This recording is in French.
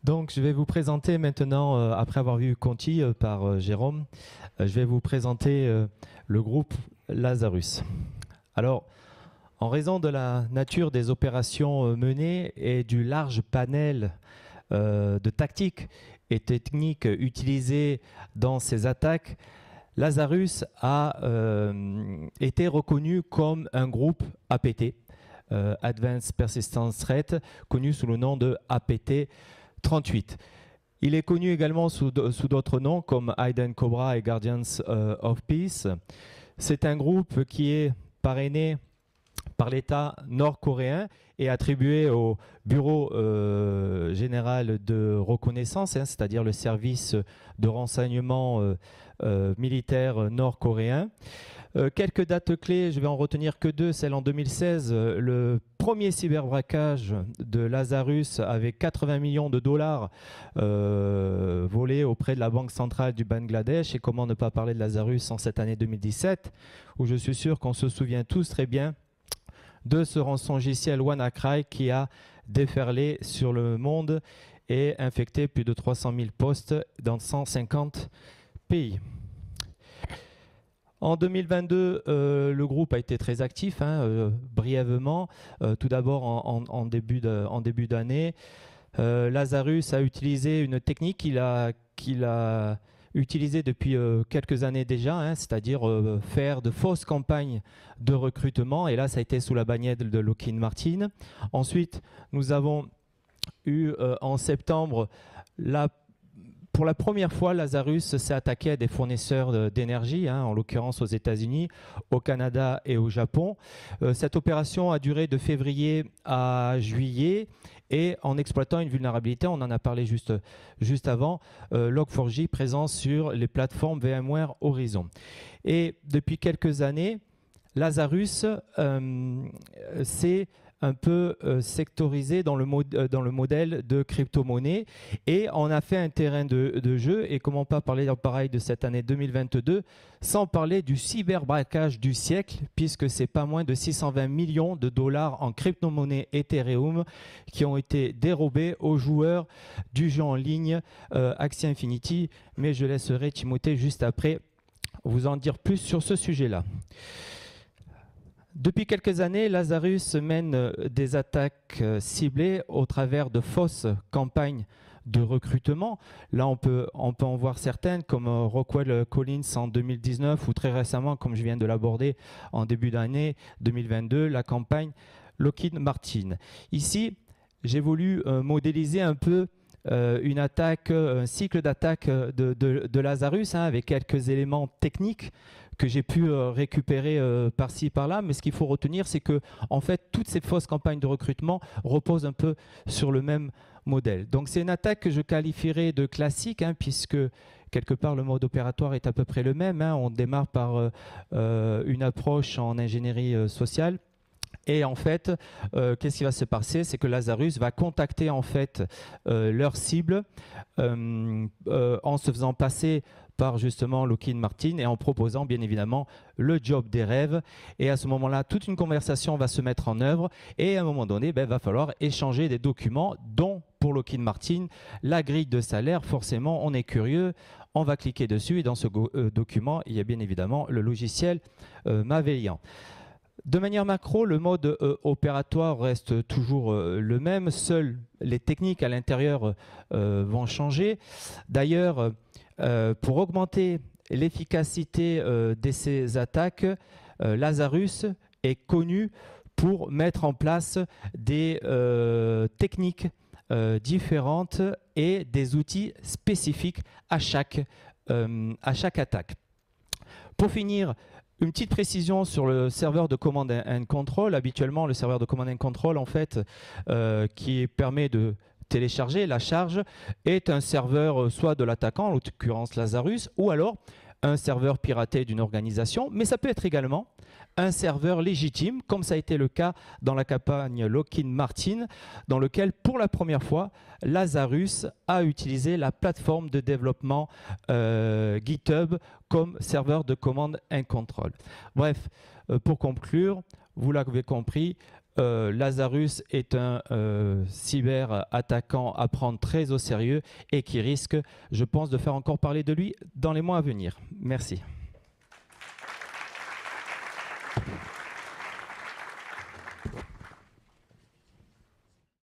Donc, je vais vous présenter maintenant, après avoir vu Conti par Jérôme, je vais vous présenter le groupe Lazarus. Alors, en raison de la nature des opérations menées et du large panel de tactiques et techniques utilisées dans ces attaques, Lazarus a été reconnu comme un groupe APT, Advanced Persistent Threat, connu sous le nom de APT 38. Il est connu également sous d'autres noms comme Hidden Cobra et Guardians of Peace. C'est un groupe qui est parrainé par l'État nord-coréen et attribué au Bureau général de reconnaissance, c'est-à-dire le service de renseignement militaire nord-coréen. Quelques dates clés, je vais en retenir que deux. Celle en 2016, le premier cyberbraquage de Lazarus avec 80 millions de dollars volés auprès de la Banque centrale du Bangladesh. Et comment ne pas parler de Lazarus en cette année 2017, où je suis sûr qu'on se souvient tous très bien de ce rançongiciel WannaCry qui a déferlé sur le monde et infecté plus de 300 000 postes dans 150 pays. En 2022, le groupe a été très actif, brièvement. Tout d'abord, en début d'année, Lazarus a utilisé une technique qu'il a utilisée depuis quelques années déjà, c'est-à-dire faire de fausses campagnes de recrutement. Et là, ça a été sous la bannière de Lockheed Martin. Ensuite, nous avons eu en septembre pour la première fois, Lazarus s'est attaqué à des fournisseurs d'énergie, en l'occurrence aux États-Unis, au Canada et au Japon. Cette opération a duré de février à juillet et en exploitant une vulnérabilité, on en a parlé juste avant, Log4j présent sur les plateformes VMware Horizon. Et depuis quelques années, Lazarus s'est un peu sectorisé dans le modèle de crypto-monnaie et on a fait un terrain de jeu. Et comment pas parler pareil de cette année 2022 sans parler du cyberbraquage du siècle, puisque c'est pas moins de 620 millions de dollars en crypto-monnaie Ethereum qui ont été dérobés aux joueurs du jeu en ligne Axie Infinity. Mais je laisserai Timothée juste après vous en dire plus sur ce sujet-là. Depuis quelques années, Lazarus mène des attaques ciblées au travers de fausses campagnes de recrutement. Là, on peut en voir certaines comme Rockwell Collins en 2019 ou très récemment, comme je viens de l'aborder en début d'année 2022, la campagne Lockheed Martin. Ici, j'ai voulu modéliser un peu une attaque, un cycle d'attaque de Lazarus avec quelques éléments techniques que j'ai pu récupérer par-ci, par-là. Mais ce qu'il faut retenir, c'est que en fait, toutes ces fausses campagnes de recrutement reposent un peu sur le même modèle. Donc, c'est une attaque que je qualifierais de classique, puisque quelque part, le mode opératoire est à peu près le même. On démarre par une approche en ingénierie sociale. Et en fait, qu'est-ce qui va se passer? C'est que Lazarus va contacter en fait leur cible en se faisant passer par justement Lockheed Martin et en proposant bien évidemment le job des rêves. Et à ce moment-là, toute une conversation va se mettre en œuvre et à un moment donné, il va falloir échanger des documents dont pour Lockheed Martin, la grille de salaire. Forcément, on est curieux, on va cliquer dessus et dans ce document, il y a bien évidemment le logiciel Mavellian. De manière macro, le mode opératoire reste toujours le même. Seules les techniques à l'intérieur vont changer. D'ailleurs, pour augmenter l'efficacité de ces attaques, Lazarus est connu pour mettre en place des techniques différentes et des outils spécifiques à chaque attaque. Pour finir, une petite précision sur le serveur de command and control. Habituellement, le serveur de command and control, en fait, qui permet de télécharger la charge, est un serveur soit de l'attaquant, en l'occurrence Lazarus, ou alors un serveur piraté d'une organisation, mais ça peut être également un serveur légitime, comme ça a été le cas dans la campagne Lockheed Martin, dans lequel, pour la première fois, Lazarus a utilisé la plateforme de développement GitHub comme serveur de command and control. Bref, pour conclure, vous l'avez compris, Lazarus est un cyber-attaquant à prendre très au sérieux et qui risque, je pense, de faire encore parler de lui dans les mois à venir. Merci.